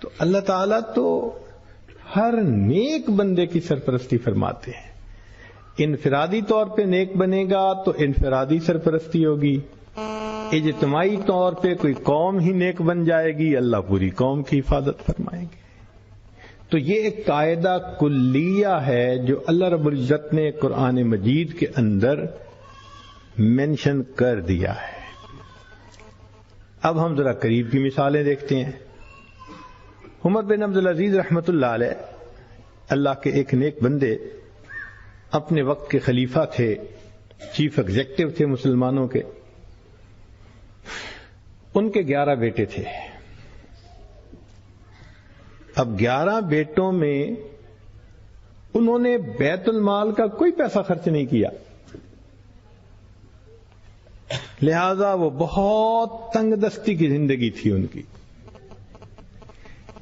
تو اللہ تعالیٰ تو ہر نیک بندے کی سرپرستی فرماتے ہیں. انفرادی طور پہ نیک بنے گا تو انفرادی سرپرستی ہوگی، اجتماعی طور پہ کوئی قوم ہی نیک بن جائے گی، اللہ پوری قوم کی حفاظت فرمائیں گے. تو یہ ایک قاعدہ کلیہ ہے جو اللہ رب العزت نے قرآن مجید کے اندر مینشن کر دیا ہے. اب ہم ذرا قریب کی مثالیں دیکھتے ہیں. عمر بن عبد العزیز رحمۃ اللہ علیہ اللہ کے ایک نیک بندے، اپنے وقت کے خلیفہ تھے، چیف ایگزیکٹو تھے مسلمانوں کے. ان کے 11 بیٹے تھے. اب 11 بیٹوں میں انہوں نے بیت المال کا کوئی پیسہ خرچ نہیں کیا، لہذا وہ بہت تنگ دستی کی زندگی تھی ان کی.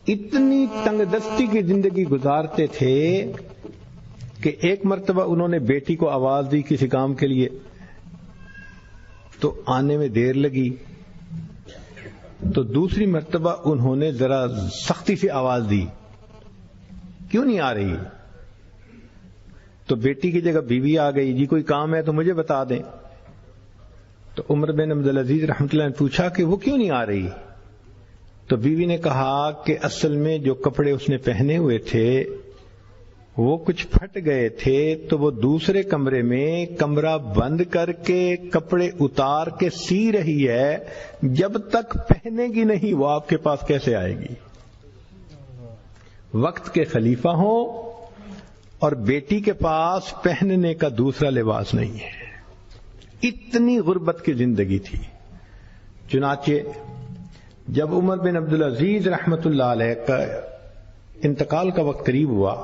اتنی تنگ دستی کی زندگی گزارتے تھے کہ ایک مرتبہ انہوں نے بیٹی کو آواز دی کسی کام کے لیے، تو آنے میں دیر لگی. تو دوسری مرتبہ انہوں نے ذرا سختی سے آواز دی، کیوں نہیں آ رہی؟ تو بیٹی کی جگہ بیوی آ گئی، جی کوئی کام ہے تو مجھے بتا دیں. تو عمر بن عبد العزیز رحمۃ اللہ نے پوچھا کہ وہ کیوں نہیں آ رہی؟ تو بیوی نے کہا کہ اصل میں جو کپڑے اس نے پہنے ہوئے تھے وہ کچھ پھٹ گئے تھے، تو وہ دوسرے کمرے میں کمرہ بند کر کے کپڑے اتار کے سی رہی ہے، جب تک پہنے گی نہیں وہ آپ کے پاس کیسے آئے گی؟ وقت کے خلیفہ ہوں اور بیٹی کے پاس پہننے کا دوسرا لباس نہیں ہے. اتنی غربت کی زندگی تھی. چنانچہ جب عمر بن عبد العزیز رحمۃ اللہ علیہ کا انتقال کا وقت قریب ہوا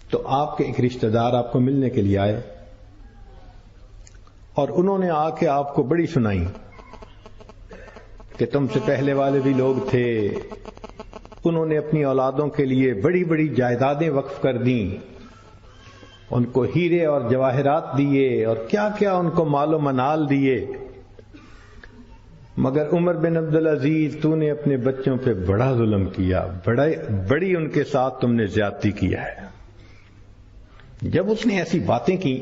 تو آپ کے ایک رشتہ دار آپ کو ملنے کے لیے آئے، اور انہوں نے آ کے آپ کو بڑی سنائی کہ تم سے پہلے والے بھی لوگ تھے، انہوں نے اپنی اولادوں کے لیے بڑی بڑی جائیدادیں وقف کر دیں، ان کو ہیرے اور جواہرات دیے اور کیا کیا ان کو مال و منال دیے، مگر عمر بن عبد العزیز تو نے اپنے بچوں پہ بڑا ظلم کیا، بڑی ان کے ساتھ تم نے زیادتی کیا ہے. جب اس نے ایسی باتیں کی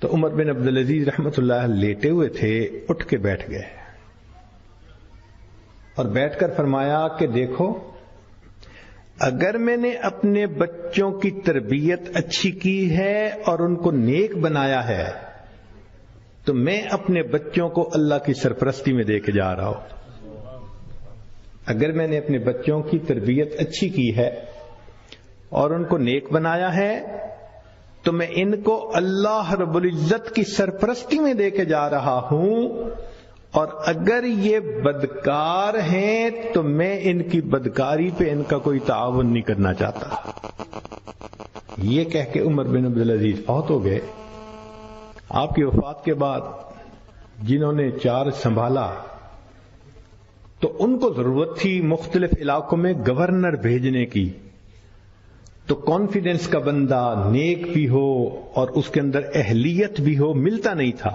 تو عمر بن عبد العزیز رحمۃ اللہ لیٹے ہوئے تھے، اٹھ کے بیٹھ گئے اور بیٹھ کر فرمایا کہ دیکھو، اگر میں نے اپنے بچوں کی تربیت اچھی کی ہے اور ان کو نیک بنایا ہے تو میں اپنے بچوں کو اللہ کی سرپرستی میں دے کے جا رہا ہوں. اگر میں نے اپنے بچوں کی تربیت اچھی کی ہے اور ان کو نیک بنایا ہے تو میں ان کو اللہ رب العزت کی سرپرستی میں دے کے جا رہا ہوں، اور اگر یہ بدکار ہیں تو میں ان کی بدکاری پہ ان کا کوئی تعاون نہیں کرنا چاہتا. یہ کہہ کے عمر بن عبد العزیز فوت ہو گئے. آپ کی وفات کے بعد جنہوں نے چارج سنبھالا تو ان کو ضرورت تھی مختلف علاقوں میں گورنر بھیجنے کی، تو کانفیڈنس کا بندہ نیک بھی ہو اور اس کے اندر اہلیت بھی ہو ملتا نہیں تھا.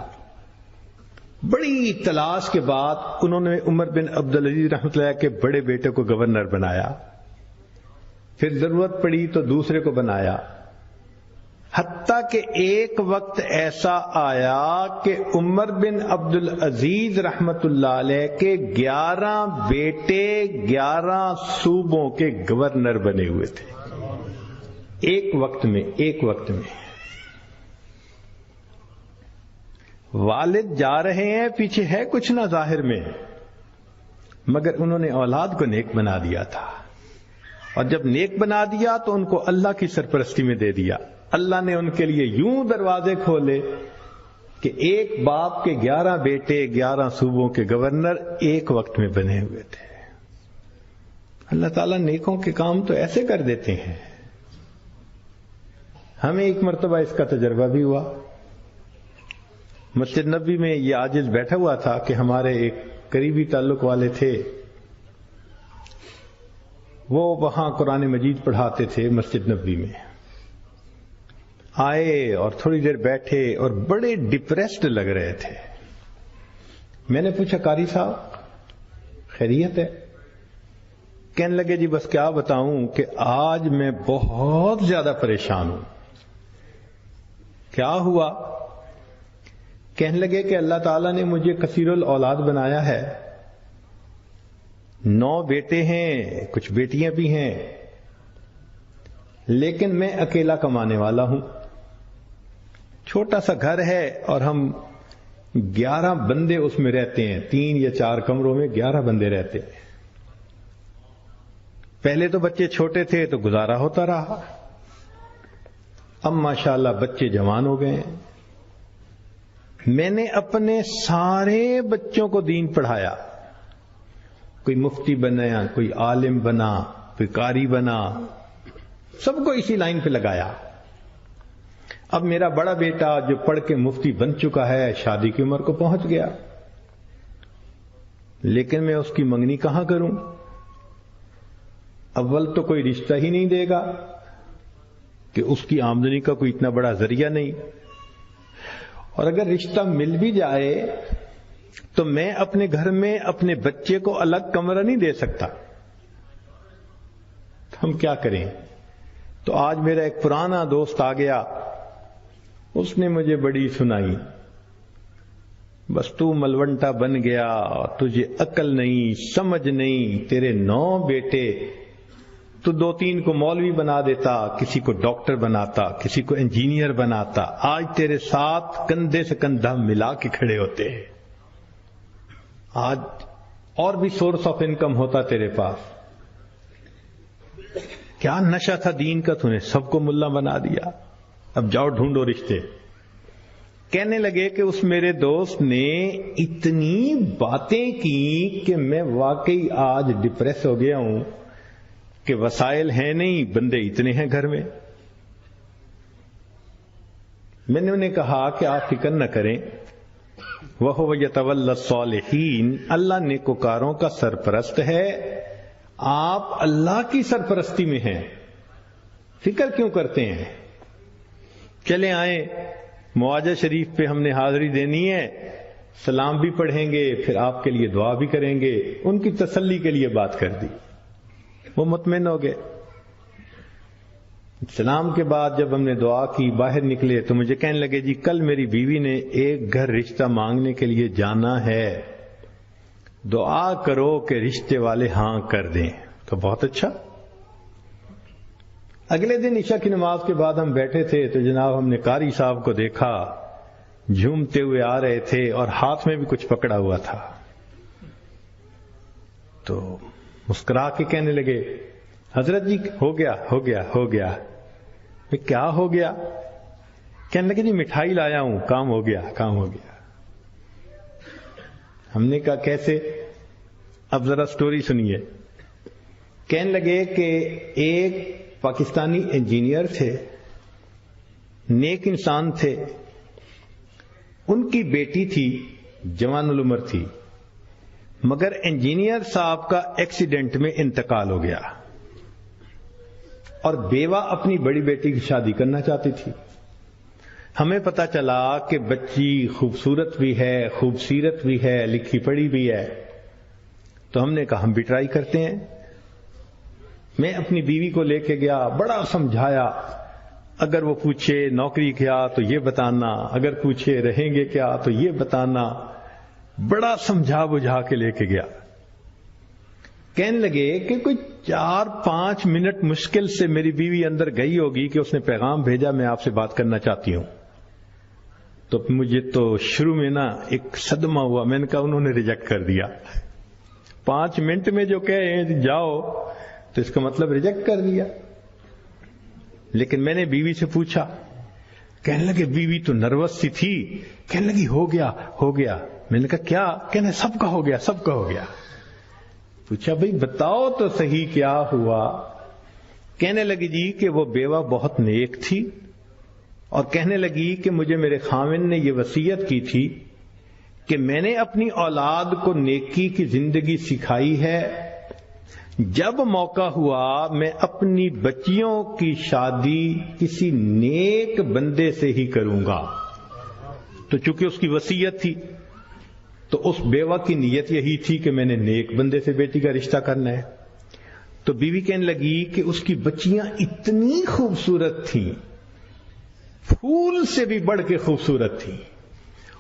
بڑی تلاش کے بعد انہوں نے عمر بن عبد العزیز رحمۃ اللہ کے بڑے بیٹے کو گورنر بنایا، پھر ضرورت پڑی تو دوسرے کو بنایا، حتیٰ کہ ایک وقت ایسا آیا کہ عمر بن عبد العزیز رحمۃ اللہ علیہ کے 11 بیٹے 11 صوبوں کے گورنر بنے ہوئے تھے ایک وقت میں. والد جا رہے ہیں، پیچھے ہے کچھ نہ ظاہر میں، مگر انہوں نے اولاد کو نیک بنا دیا تھا، اور جب نیک بنا دیا تو ان کو اللہ کی سرپرستی میں دے دیا. اللہ نے ان کے لیے یوں دروازے کھولے کہ ایک باپ کے 11 بیٹے 11 صوبوں کے گورنر ایک وقت میں بنے ہوئے تھے. اللہ تعالیٰ نیکوں کے کام تو ایسے کر دیتے ہیں. ہمیں ایک مرتبہ اس کا تجربہ بھی ہوا. مسجد نبوی میں یہ عاجز بیٹھا ہوا تھا کہ ہمارے ایک قریبی تعلق والے تھے، وہ وہاں قرآن مجید پڑھاتے تھے مسجد نبوی میں. آئے اور تھوڑی دیر بیٹھے اور بڑے ڈپریسڈ لگ رہے تھے. میں نے پوچھا قاری صاحب خیریت ہے؟ کہنے لگے جی بس کیا بتاؤں کہ آج میں بہت زیادہ پریشان ہوں. کیا ہوا؟ کہنے لگے کہ اللہ تعالیٰ نے مجھے کثیر الاولاد بنایا ہے. 9 بیٹے ہیں، کچھ بیٹیاں بھی ہیں، لیکن میں اکیلا کمانے والا ہوں. چھوٹا سا گھر ہے اور ہم 11 بندے اس میں رہتے ہیں. 3 یا 4 کمروں میں 11 بندے رہتے ہیں. پہلے تو بچے چھوٹے تھے تو گزارا ہوتا رہا. اب ماشاءاللہ بچے جوان ہو گئے ہیں. میں نے اپنے سارے بچوں کو دین پڑھایا. کوئی مفتی بنا، کوئی عالم بنا، کوئی قاری بنا، سب کو اسی لائن پہ لگایا. اب میرا بڑا بیٹا جو پڑھ کے مفتی بن چکا ہے شادی کی عمر کو پہنچ گیا، لیکن میں اس کی منگنی کہاں کروں؟ اول تو کوئی رشتہ ہی نہیں دے گا کہ اس کی آمدنی کا کوئی اتنا بڑا ذریعہ نہیں، اور اگر رشتہ مل بھی جائے تو میں اپنے گھر میں اپنے بچے کو الگ کمرہ نہیں دے سکتا. ہم کیا کریں؟ تو آج میرا ایک پرانا دوست آ گیا، اس نے مجھے بڑی سنائی، بس تو ملونٹا بن گیا، تجھے عقل نہیں، سمجھ نہیں، تیرے 9 بیٹے، تو 2-3 کو مولوی بنا دیتا، کسی کو ڈاکٹر بناتا، کسی کو انجینئر بناتا. آج تیرے ساتھ کندھے سے کندھا ملا کے کھڑے ہوتے ہیں. آج اور بھی سورس آف انکم ہوتا تیرے پاس. کیا نشہ تھا دین کا، تو نے سب کو ملا بنا دیا. اب جاؤ ڈھونڈو رشتے. کہنے لگے کہ اس میرے دوست نے اتنی باتیں کی کہ میں واقعی آج ڈپریس ہو گیا ہوں کہ وسائل ہیں نہیں، بندے اتنے ہیں گھر میں. میں نے انہیں کہا کہ آپ فکر نہ کریں، وَهُوَ يَتَوَلَّى الصَّالِحِينَ، اللہ نیکوکاروں کا سرپرست ہے. آپ اللہ کی سرپرستی میں ہیں، فکر کیوں کرتے ہیں؟ چلے آئیں، معاجہ شریف پہ ہم نے حاضری دینی ہے، سلام بھی پڑھیں گے، پھر آپ کے لیے دعا بھی کریں گے. ان کی تسلی کے لیے بات کر دی، وہ مطمئن ہو گئے. سلام کے بعد جب ہم نے دعا کی باہر نکلے تو مجھے کہنے لگے جی کل میری بیوی نے ایک گھر رشتہ مانگنے کے لیے جانا ہے، دعا کرو کہ رشتے والے ہاں کر دیں. تو بہت اچھا. اگلے دن عشاء کی نماز کے بعد ہم بیٹھے تھے تو جناب ہم نے قاری صاحب کو دیکھا، جھومتے ہوئے آ رہے تھے اور ہاتھ میں بھی کچھ پکڑا ہوا تھا. تو مسکرا کے کہنے لگے حضرت جی ہو گیا ہو گیا ہو گیا. کیا ہو گیا؟ کہنے لگے جی مٹھائی لایا ہوں، کام ہو گیا کام ہو گیا. ہم نے کہا کیسے؟ اب ذرا سٹوری سنیے. کہنے لگے کہ ایک پاکستانی انجینئر تھے، نیک انسان تھے، ان کی بیٹی تھی، جوان العمر تھی، مگر انجینئر صاحب کا ایکسیڈنٹ میں انتقال ہو گیا اور بیوہ اپنی بڑی بیٹی کی شادی کرنا چاہتی تھی. ہمیں پتا چلا کہ بچی خوبصورت بھی ہے، خوبصیرت بھی ہے، لکھی پڑھی بھی ہے. تو ہم نے کہا ہم بھی ٹرائی کرتے ہیں. میں اپنی بیوی کو لے کے گیا، بڑا سمجھایا، اگر وہ پوچھے نوکری کیا تو یہ بتانا، اگر پوچھے رہیں گے کیا تو یہ بتانا. بڑا سمجھا بجھا کے لے کے گیا. کہنے لگے کہ کوئی 4-5 منٹ مشکل سے میری بیوی اندر گئی ہوگی کہ اس نے پیغام بھیجا میں آپ سے بات کرنا چاہتی ہوں. تو مجھے تو شروع میں نا ایک صدمہ ہوا. میں نے کہا انہوں نے ریجیکٹ کر دیا. 5 منٹ میں جو کہے جاؤ تو اس کا مطلب ریجیکٹ کر دیا. لیکن میں نے بیوی سے پوچھا. کہنے لگے بیوی تو نروس سی تھی، کہنے لگی ہو گیا ہو گیا. میں نے کہا کیا؟ کہنے سب کا ہو گیا سب کا ہو گیا. پوچھا بھئی بتاؤ تو صحیح کیا ہوا؟ کہنے لگی جی کہ وہ بیوہ بہت نیک تھی اور کہنے لگی کہ مجھے میرے خاوند نے یہ وصیت کی تھی کہ میں نے اپنی اولاد کو نیکی کی زندگی سکھائی ہے، جب موقع ہوا میں اپنی بچیوں کی شادی کسی نیک بندے سے ہی کروں گا. تو چونکہ اس کی وصیت تھی تو اس بیوہ کی نیت یہی تھی کہ میں نے نیک بندے سے بیٹی کا رشتہ کرنا ہے. تو بیوی کہنے لگی کہ اس کی بچیاں اتنی خوبصورت تھیں، پھول سے بھی بڑھ کے خوبصورت تھیں،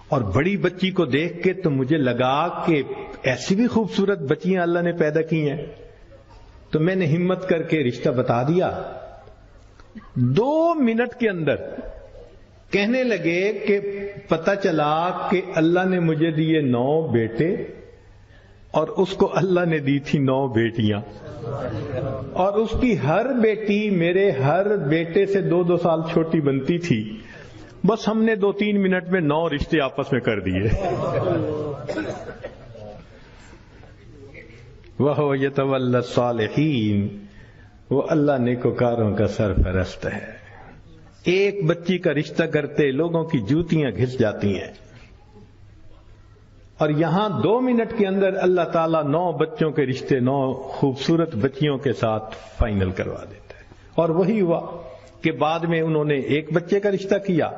اور بڑی بچی کو دیکھ کے تو مجھے لگا کہ ایسی بھی خوبصورت بچیاں اللہ نے پیدا کی ہیں۔ تو میں نے ہمت کر کے رشتہ بتا دیا۔ 2 منٹ کے اندر کہنے لگے کہ پتہ چلا کہ اللہ نے مجھے دیے 9 بیٹے اور اس کو اللہ نے دی تھی 9 بیٹیاں، اور اس کی ہر بیٹی میرے ہر بیٹے سے 2 سال چھوٹی بنتی تھی۔ بس ہم نے 2-3 منٹ میں 9 رشتے آپس میں کر دیے۔ وَهُوَ يَتَوَلَّى الصَّالِحِينَ، وہ اللہ نیکوکاروں کا سرپرست ہے۔ ایک بچی کا رشتہ کرتے لوگوں کی جوتیاں گھس جاتی ہیں، اور یہاں 2 منٹ کے اندر اللہ تعالیٰ 9 بچوں کے رشتے 9 خوبصورت بچیوں کے ساتھ فائنل کروا دیتا ہے۔ اور وہی ہوا کہ بعد میں انہوں نے ایک بچے کا رشتہ کیا،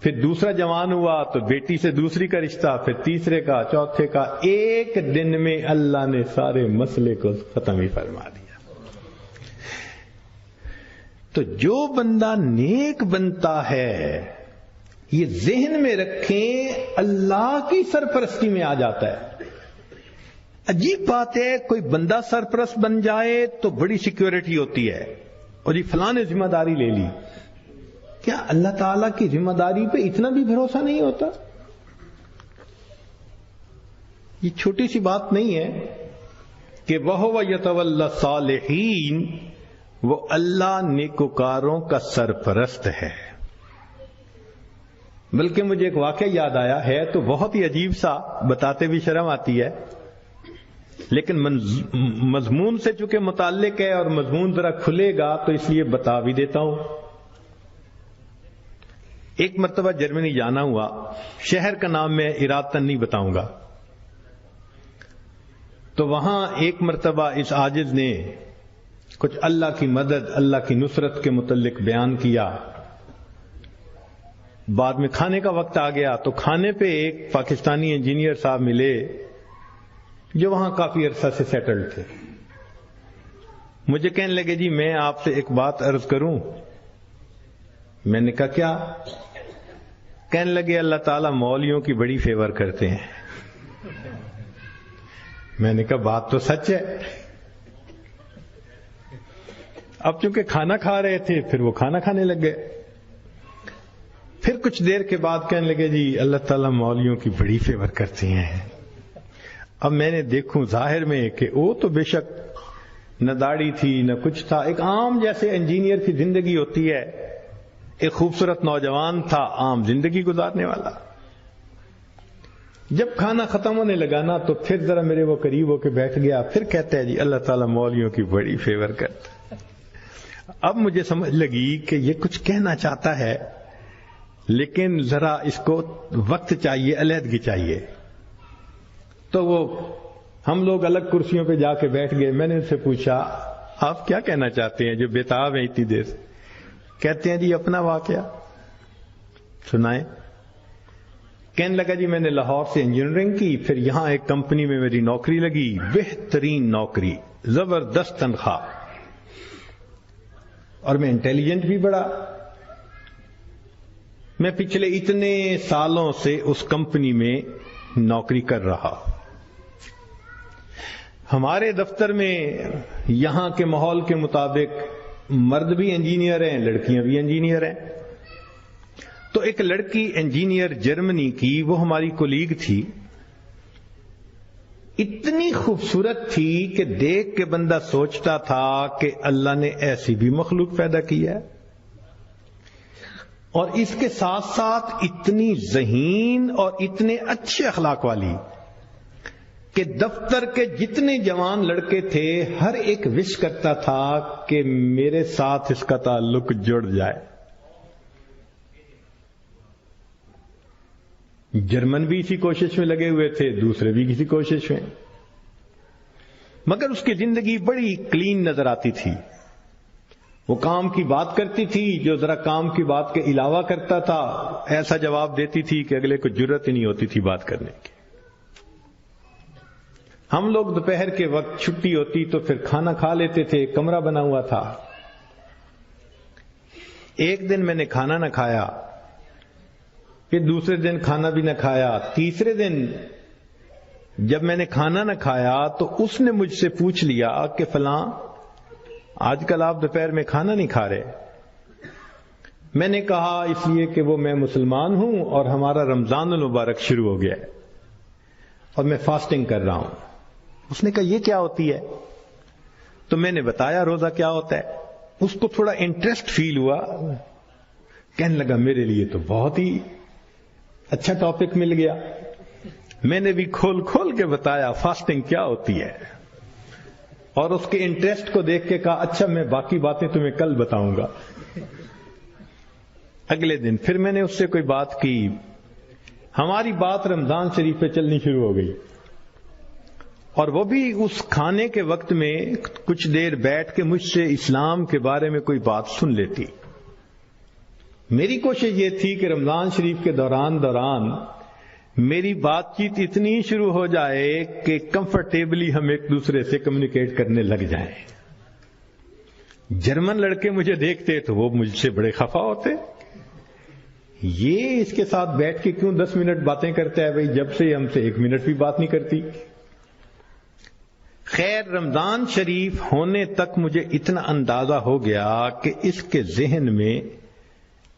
پھر دوسرا جوان ہوا تو بیٹی سے دوسری کا رشتہ، پھر تیسرے کا، چوتھے کا۔ ایک دن میں اللہ نے سارے مسئلے کو ختم ہی فرما دیا۔ تو جو بندہ نیک بنتا ہے، یہ ذہن میں رکھیں، اللہ کی سرپرستی میں آ جاتا ہے۔ عجیب بات ہے، کوئی بندہ سرپرست بن جائے تو بڑی سیکیورٹی ہوتی ہے، اور یہ فلاں نے ذمہ داری لے لی۔ کیا اللہ تعالیٰ کی ذمہ داری پہ اتنا بھی بھروسہ نہیں ہوتا؟ یہ چھوٹی سی بات نہیں ہے کہ وَهُوَ يَتَوَلَّى الصَّالِحِينَ، وہ اللہ نیکوکاروں کا سرپرست ہے۔ بلکہ مجھے ایک واقعہ یاد آیا ہے تو بہت ہی عجیب سا، بتاتے بھی شرم آتی ہے، لیکن مضمون سے چونکہ متعلق ہے اور مضمون ذرا کھلے گا تو اس لیے بتا بھی دیتا ہوں۔ ایک مرتبہ جرمنی جانا ہوا، شہر کا نام میں ارادتاً نہیں بتاؤں گا۔ تو وہاں ایک مرتبہ اس عاجز نے کچھ اللہ کی مدد، اللہ کی نصرت کے متعلق بیان کیا۔ بعد میں کھانے کا وقت آ گیا تو کھانے پہ ایک پاکستانی انجینئر صاحب ملے جو وہاں کافی عرصہ سے سیٹلڈ تھے۔ مجھے کہنے لگے جی میں آپ سے ایک بات عرض کروں۔ میں نے کہا کیا؟ کہنے لگے اللہ تعالیٰ مولویوں کی بڑی فیور کرتے ہیں۔ میں نے کہا بات تو سچ ہے۔ اب چونکہ کھانا کھا رہے تھے پھر وہ کھانا کھانے لگ گئے۔ پھر کچھ دیر کے بعد کہنے لگے جی اللہ تعالیٰ مولویوں کی بڑی فیور کرتے ہیں۔ اب میں نے دیکھوں ظاہر میں کہ وہ تو بے شک نہ داڑھی تھی نہ کچھ تھا، ایک عام جیسے انجینئر کی زندگی ہوتی ہے، ایک خوبصورت نوجوان تھا عام زندگی گزارنے والا۔ جب کھانا ختم ہونے لگا نا تو پھر ذرا میرے وہ قریب ہو کے بیٹھ گیا، پھر کہتا ہے جی اللہ تعالیٰ مولویوں کی بڑی فیور کرتا ہے۔ اب مجھے سمجھ لگی کہ یہ کچھ کہنا چاہتا ہے لیکن ذرا اس کو وقت چاہیے، علیحدگی چاہیے۔ تو وہ ہم لوگ الگ کرسیوں پہ جا کے بیٹھ گئے۔ میں نے ان سے پوچھا آپ کیا کہنا چاہتے ہیں جو بےتاب ہیں اتنی دیر سے؟ کہتے ہیں جی اپنا واقعہ سنائیں۔ کہنے لگا جی میں نے لاہور سے انجینئرنگ کی، پھر یہاں ایک کمپنی میں میری نوکری لگی، بہترین نوکری، زبردست تنخواہ، اور میں انٹیلیجنٹ بھی بڑا۔ میں پچھلے اتنے سالوں سے اس کمپنی میں نوکری کر رہا۔ ہمارے دفتر میں یہاں کے ماحول کے مطابق مرد بھی انجینئر ہیں، لڑکیاں بھی انجینئر ہیں۔ تو ایک لڑکی انجینئر جرمنی کی، وہ ہماری کولیگ تھی، اتنی خوبصورت تھی کہ دیکھ کے بندہ سوچتا تھا کہ اللہ نے ایسی بھی مخلوق پیدا کی ہے، اور اس کے ساتھ ساتھ اتنی ذہین اور اتنے اچھے اخلاق والی کہ دفتر کے جتنے جوان لڑکے تھے ہر ایک وش کرتا تھا کہ میرے ساتھ اس کا تعلق جڑ جائے۔ جرمن بھی اسی کوشش میں لگے ہوئے تھے، دوسرے بھی کسی کوشش میں، مگر اس کی زندگی بڑی کلین نظر آتی تھی۔ وہ کام کی بات کرتی تھی، جو ذرا کام کی بات کے علاوہ کرتا تھا ایسا جواب دیتی تھی کہ اگلے کو جرت ہی نہیں ہوتی تھی بات کرنے کی۔ ہم لوگ دوپہر کے وقت چھٹی ہوتی تو پھر کھانا کھا لیتے تھے، کمرہ بنا ہوا تھا۔ ایک دن میں نے کھانا نہ کھایا، پھر دوسرے دن کھانا بھی نہ کھایا، تیسرے دن جب میں نے کھانا نہ کھایا تو اس نے مجھ سے پوچھ لیا کہ فلاں آج کل آپ دوپہر میں کھانا نہیں کھا رہے۔ میں نے کہا اس لیے کہ وہ میں مسلمان ہوں اور ہمارا رمضان المبارک شروع ہو گیا ہے اور میں فاسٹنگ کر رہا ہوں۔ اس نے کہا یہ کیا ہوتی ہے؟ تو میں نے بتایا روزہ کیا ہوتا ہے۔ اس کو تھوڑا انٹرسٹ فیل ہوا، کہنے لگا میرے لیے تو بہت ہی اچھا ٹاپک مل گیا۔ میں نے بھی کھول کھول کے بتایا فاسٹنگ کیا ہوتی ہے، اور اس کے انٹرسٹ کو دیکھ کے کہا اچھا میں باقی باتیں تمہیں کل بتاؤں گا۔ اگلے دن پھر میں نے اس سے کوئی بات کی، ہماری بات رمضان شریف پہ چلنی شروع ہو گئی، اور وہ بھی اس کھانے کے وقت میں کچھ دیر بیٹھ کے مجھ سے اسلام کے بارے میں کوئی بات سن لیتی۔ میری کوشش یہ تھی کہ رمضان شریف کے دوران میری بات چیت اتنی شروع ہو جائے کہ کمفرٹیبلی ہم ایک دوسرے سے کمیونیکیٹ کرنے لگ جائیں۔ جرمن لڑکے مجھے دیکھتے تو وہ مجھ سے بڑے خفا ہوتے، یہ اس کے ساتھ بیٹھ کے کیوں 10 منٹ باتیں کرتا ہے، بھائی جب سے ہم سے 1 منٹ بھی بات نہیں کرتی۔ خیر رمضان شریف ہونے تک مجھے اتنا اندازہ ہو گیا کہ اس کے ذہن میں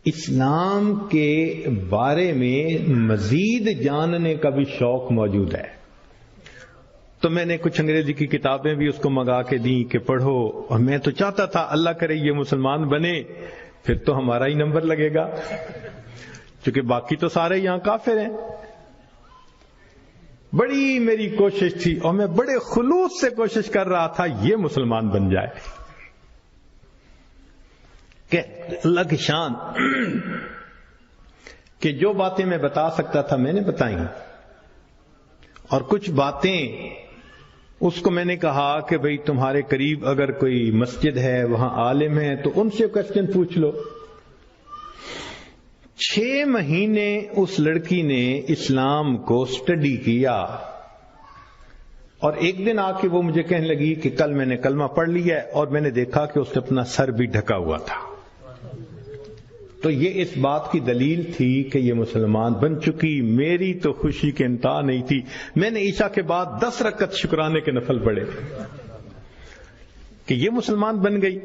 اسلام کے بارے میں مزید جاننے کا بھی شوق موجود ہے۔ تو میں نے کچھ انگریزی کی کتابیں بھی اس کو منگا کے دیں کہ پڑھو، اور میں تو چاہتا تھا اللہ کرے یہ مسلمان بنے، پھر تو ہمارا ہی نمبر لگے گا، کیونکہ باقی تو سارے یہاں کافر ہیں۔ بڑی میری کوشش تھی اور میں بڑے خلوص سے کوشش کر رہا تھا یہ مسلمان بن جائے، کہ اللہ کی شان کہ جو باتیں میں بتا سکتا تھا میں نے بتائیں، اور کچھ باتیں اس کو میں نے کہا کہ بھئی تمہارے قریب اگر کوئی مسجد ہے وہاں عالم ہے تو ان سے کوسچن پوچھ لو۔ 6 مہینے اس لڑکی نے اسلام کو سٹڈی کیا، اور ایک دن آ کے وہ مجھے کہنے لگی کہ کل میں نے کلمہ پڑھ لیا ہے، اور میں نے دیکھا کہ اس نے اپنا سر بھی ڈھکا ہوا تھا۔ تو یہ اس بات کی دلیل تھی کہ یہ مسلمان بن چکی۔ میری تو خوشی کے انتہا نہیں تھی۔ میں نے عشاء کے بعد 10 رکعت شکرانے کے نفل پڑھے کہ یہ مسلمان بن گئی۔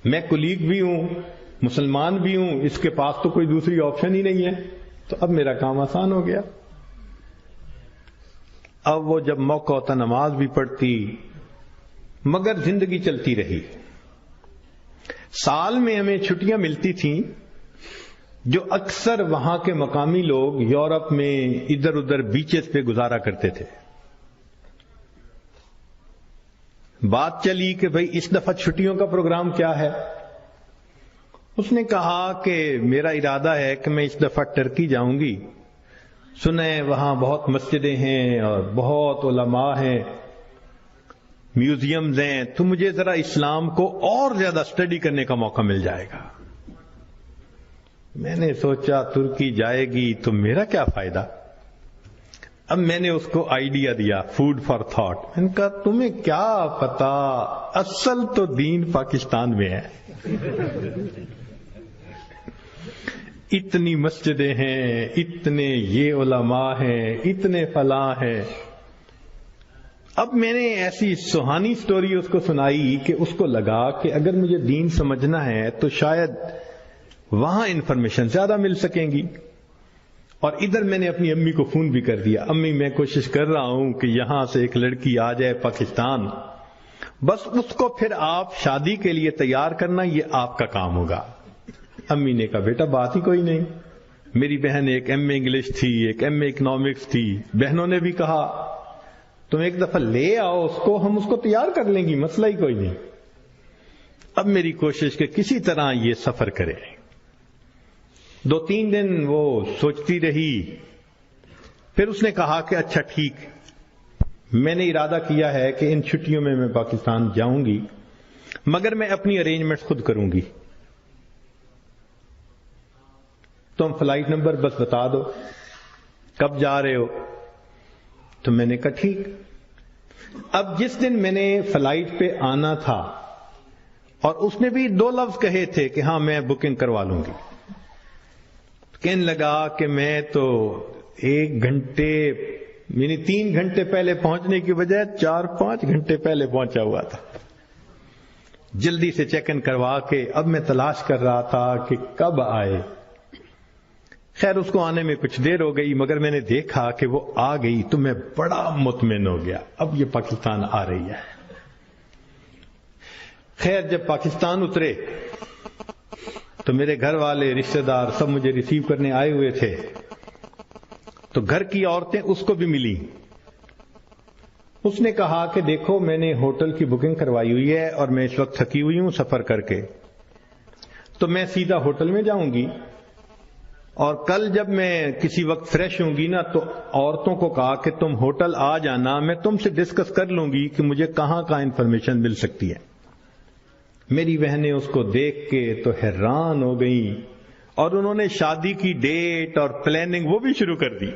میں کلیگ بھی ہوں، مسلمان بھی ہوں، اس کے پاس تو کوئی دوسری آپشن ہی نہیں ہے، تو اب میرا کام آسان ہو گیا۔ اب وہ جب موقع ہوتا نماز بھی پڑھتی، مگر زندگی چلتی رہی۔ سال میں ہمیں چھٹیاں ملتی تھیں جو اکثر وہاں کے مقامی لوگ یورپ میں ادھر ادھر بیچز پہ گزارا کرتے تھے۔ بات چلی کہ بھئی اس دفعہ چھٹیوں کا پروگرام کیا ہے؟ اس نے کہا کہ میرا ارادہ ہے کہ میں اس دفعہ ٹرکی جاؤں گی، سنیں وہاں بہت مسجدیں ہیں اور بہت علماء ہیں، میوزیمز ہیں، تو مجھے ذرا اسلام کو اور زیادہ سٹڈی کرنے کا موقع مل جائے گا۔ میں نے سوچا ترکی جائے گی تو میرا کیا فائدہ؟ اب میں نے اس کو آئیڈیا دیا، فوڈ فار تھاٹ۔ میں نے کہا تمہیں کیا پتا، اصل تو دین پاکستان میں ہے۔ اتنی مسجدیں ہیں، اتنے یہ علماء ہیں، اتنے فلاں ہیں۔ اب میں نے ایسی سہانی سٹوری اس کو سنائی کہ اس کو لگا کہ اگر مجھے دین سمجھنا ہے تو شاید وہاں انفارمیشن زیادہ مل سکیں گی۔ اور ادھر میں نے اپنی امی کو فون بھی کر دیا، امی میں کوشش کر رہا ہوں کہ یہاں سے ایک لڑکی آ جائے پاکستان، بس اس کو پھر آپ شادی کے لیے تیار کرنا، یہ آپ کا کام ہوگا۔ امی نے کہا بیٹا بات ہی کوئی نہیں۔ میری بہن ایک ایم اے انگلش تھی، ایک ایم اے اکنامکس تھی، بہنوں نے بھی کہا تم ایک دفعہ لے آؤ اس کو، ہم اس کو تیار کر لیں گی، مسئلہ ہی کوئی نہیں۔ اب میری کوشش کہ کسی طرح یہ سفر کرے۔ 2-3 دن وہ سوچتی رہی، پھر اس نے کہا کہ اچھا ٹھیک، میں نے ارادہ کیا ہے کہ ان چھٹیوں میں پاکستان جاؤں گی، مگر میں اپنی ارینجمنٹ خود کروں گی، تم فلائٹ نمبر بس بتا دو کب جا رہے ہو۔ تو میں نے کہا ٹھیک۔ اب جس دن میں نے فلائٹ پہ آنا تھا اور اس نے بھی 2 لفظ کہے تھے کہ ہاں میں بکنگ کروا لوں گی، کہنے لگا کہ میں تو 1 گھنٹے یعنی 3 گھنٹے پہلے پہنچنے کی بجائے 4-5 گھنٹے پہلے پہنچا ہوا تھا، جلدی سے چیک ان کروا کے اب میں تلاش کر رہا تھا کہ کب آئے۔ خیر اس کو آنے میں کچھ دیر ہو گئی، مگر میں نے دیکھا کہ وہ آ گئی تو میں بڑا مطمئن ہو گیا، اب یہ پاکستان آ رہی ہے۔ خیر جب پاکستان اترے تو میرے گھر والے رشتہ دار سب مجھے ریسیو کرنے آئے ہوئے تھے، تو گھر کی عورتیں اس کو بھی ملی۔ اس نے کہا کہ دیکھو میں نے ہوٹل کی بکنگ کروائی ہوئی ہے اور میں اس وقت تھکی ہوئی ہوں سفر کر کے، تو میں سیدھا ہوٹل میں جاؤں گی، اور کل جب میں کسی وقت فریش ہوں گی نا تو عورتوں کو کہا کہ تم ہوٹل آ جانا، میں تم سے ڈسکس کر لوں گی کہ مجھے کہاں کہاں انفارمیشن مل سکتی ہے۔ میری بہنیں اس کو دیکھ کے تو حیران ہو گئیں، اور انہوں نے شادی کی ڈیٹ اور پلاننگ وہ بھی شروع کر دی۔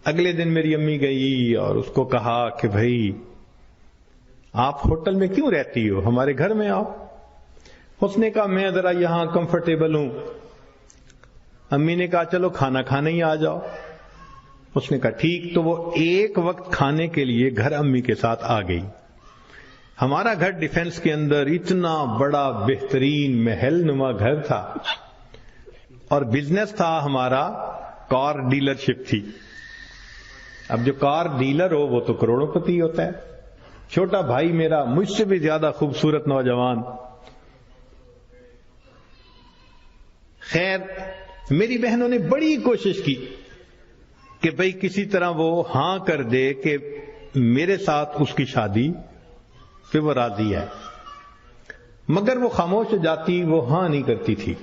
اگلے دن میری امی گئی اور اس کو کہا کہ بھائی آپ ہوٹل میں کیوں رہتی ہو، ہمارے گھر میں آؤ۔ اس نے کہا میں ذرا یہاں کمفرٹیبل ہوں۔ امی نے کہا چلو کھانا کھانے ہی آ جاؤ۔ اس نے کہا ٹھیک، تو وہ ایک وقت کھانے کے لیے گھر امی کے ساتھ آ گئی۔ ہمارا گھر ڈیفنس کے اندر اتنا بڑا بہترین محل نما گھر تھا، اور بزنس تھا ہمارا، کار ڈیلر شپ تھی۔ اب جو کار ڈیلر ہو وہ تو کروڑوں پتی ہوتا ہے۔ چھوٹا بھائی میرا مجھ سے بھی زیادہ خوبصورت نوجوان۔ خیر میری بہنوں نے بڑی کوشش کی کہ بھئی کسی طرح وہ ہاں کر دے کہ میرے ساتھ اس کی شادی پہ وہ راضی ہے، مگر وہ خاموش ہو جاتی، وہ ہاں نہیں کرتی تھی۔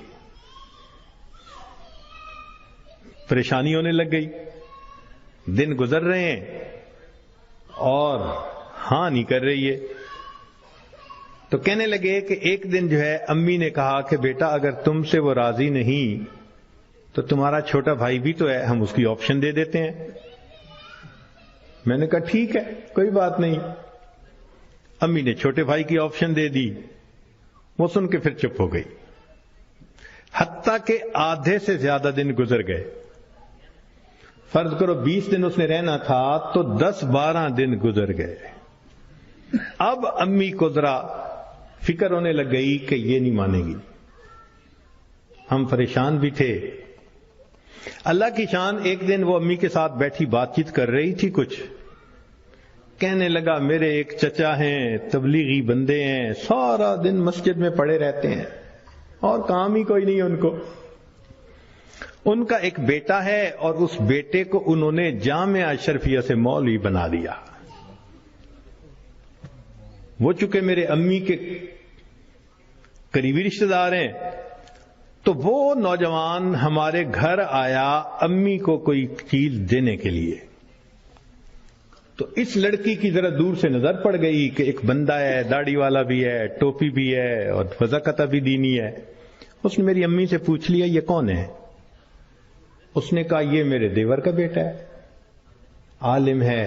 پریشانی ہونے لگ گئی، دن گزر رہے ہیں اور ہاں نہیں کر رہی ہے۔ تو کہنے لگے کہ ایک دن جو ہے امی نے کہا کہ بیٹا اگر تم سے وہ راضی نہیں تو تمہارا چھوٹا بھائی بھی تو ہے، ہم اس کی آپشن دے دیتے ہیں۔ میں نے کہا ٹھیک ہے کوئی بات نہیں۔ امی نے چھوٹے بھائی کی آپشن دے دی، وہ سن کے پھر چپ ہو گئی، حتیٰ کہ آدھے سے زیادہ دن گزر گئے۔ فرض کرو 20 دن اس نے رہنا تھا تو 10-12 دن گزر گئے۔ اب امی کو ذرا فکر ہونے لگ گئی کہ یہ نہیں مانے گی۔ ہم پریشان بھی تھے۔ اللہ کی شان، ایک دن وہ امی کے ساتھ بیٹھی بات چیت کر رہی تھی، کچھ کہنے لگا میرے ایک چچا ہیں، تبلیغی بندے ہیں، سارا دن مسجد میں پڑے رہتے ہیں اور کام ہی کوئی نہیں ان کو۔ ان کا ایک بیٹا ہے اور اس بیٹے کو انہوں نے جامعہ اشرفیہ سے مولوی بنا دیا۔ وہ چونکہ میرے امی کے قریبی رشتہ دار ہیں، تو وہ نوجوان ہمارے گھر آیا امی کو کوئی چیز دینے کے لیے۔ تو اس لڑکی کی ذرا دور سے نظر پڑ گئی کہ ایک بندہ ہے، داڑھی والا بھی ہے، ٹوپی بھی ہے اور وضاقتہ بھی دینی ہے۔ اس نے میری امی سے پوچھ لیا یہ کون ہے؟ اس نے کہا یہ میرے دیور کا بیٹا ہے، عالم ہے۔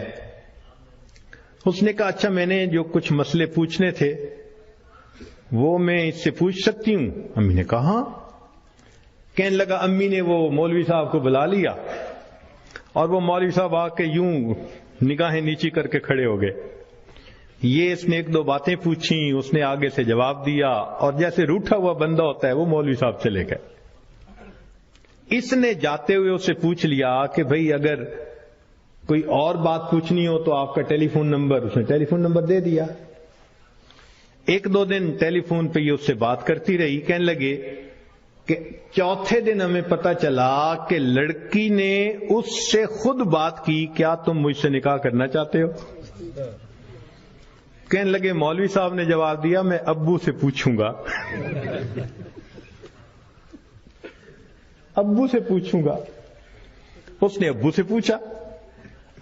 اس نے کہا اچھا میں نے جو کچھ مسئلے پوچھنے تھے وہ میں اس سے پوچھ سکتی ہوں؟ امی نے کہا ہاں۔ کہنے لگا امی نے وہ مولوی صاحب کو بلا لیا اور وہ مولوی صاحب آ کے یوں نگاہیں نیچی کر کے کھڑے ہو گئے۔ یہ اس نے 1-2 باتیں پوچھی، اس نے آگے سے جواب دیا، اور جیسے روٹھا ہوا بندہ ہوتا ہے وہ مولوی صاحب چلے گئے۔ اس نے جاتے ہوئے اس سے پوچھ لیا کہ بھئی اگر کوئی اور بات پوچھنی ہو تو آپ کا ٹیلی فون نمبر، اس نے ٹیلی فون نمبر دے دیا۔ 1-2 دن ٹیلی فون پہ یہ اس سے بات کرتی رہی۔ کہنے لگے کہ چوتھے دن ہمیں پتا چلا کہ لڑکی نے اس سے خود بات کی، کیا تم مجھ سے نکاح کرنا چاہتے ہو؟ کہنے لگے مولوی صاحب نے جواب دیا میں ابو سے پوچھوں گا۔ ابو سے پوچھوں گا۔ اس نے ابو سے پوچھا۔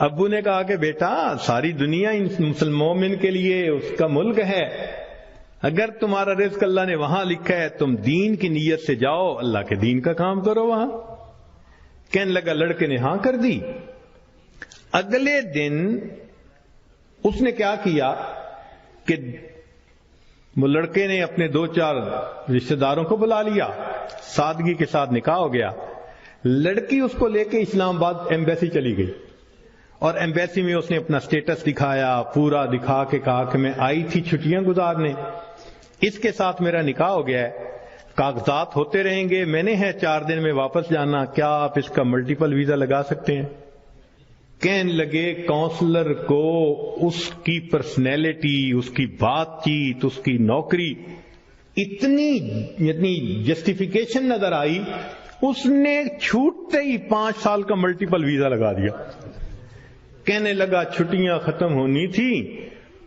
ابو نے کہا کہ بیٹا ساری دنیا ان مسلمانوں کے لیے اس کا ملک ہے، اگر تمہارا رزق اللہ نے وہاں لکھا ہے تم دین کی نیت سے جاؤ، اللہ کے دین کا کام کرو وہاں۔ کہنے لگا لڑکے نے ہاں کر دی۔ اگلے دن اس نے کیا کیا کہ وہ لڑکے نے اپنے 2-4 رشتہ داروں کو بلا لیا، سادگی کے ساتھ نکاح ہو گیا. لڑکی اس کو لے کے اسلام آباد ایمبیسی چلی گئی، اور ایمبیسی میں اس نے اپنا سٹیٹس دکھایا، پورا دکھا کے کہا کہ میں آئی تھی چھٹیاں گزارنے، اس کے ساتھ میرا نکاح ہو گیا ہے، کاغذات ہوتے رہیں گے، میں نے ہے 4 دن میں واپس جانا، کیا آپ اس کا ملٹیپل ویزا لگا سکتے ہیں؟ کہنے لگے کونسلر کو اس کی پرسنالٹی، اس کی بات چیت، اس کی نوکری اتنی جسٹیفیکیشن نظر آئی، اس نے چھوٹتے ہی 5 سال کا ملٹیپل ویزا لگا دیا. کہنے لگا چھٹیاں ختم ہونی تھی،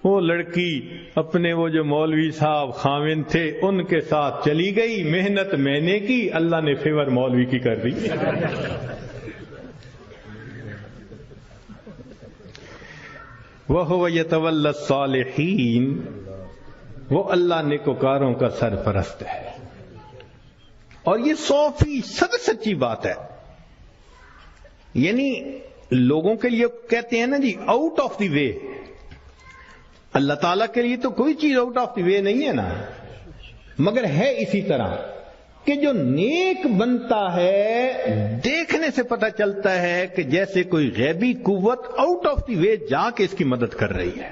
وہ لڑکی اپنے وہ جو مولوی صاحب خاوند تھے ان کے ساتھ چلی گئی، محنت میں نے کی، اللہ نے فیور مولوی کی کر دی. وَهُوَ يَتَوَلَّى الصَّالِحِينَ، وہ اللہ نیکوکاروں کا سرپرست ہے. اور یہ 100% سچی بات ہے. یعنی لوگوں کے لیے کہتے ہیں نا جی آؤٹ آف دی وے، اللہ تعالیٰ کے لیے تو کوئی چیز آؤٹ آف دی وے نہیں ہے نا، مگر ہے اسی طرح کہ جو نیک بنتا ہے دیکھنے سے پتہ چلتا ہے کہ جیسے کوئی غیبی قوت آؤٹ آف دی وے جا کے اس کی مدد کر رہی ہے.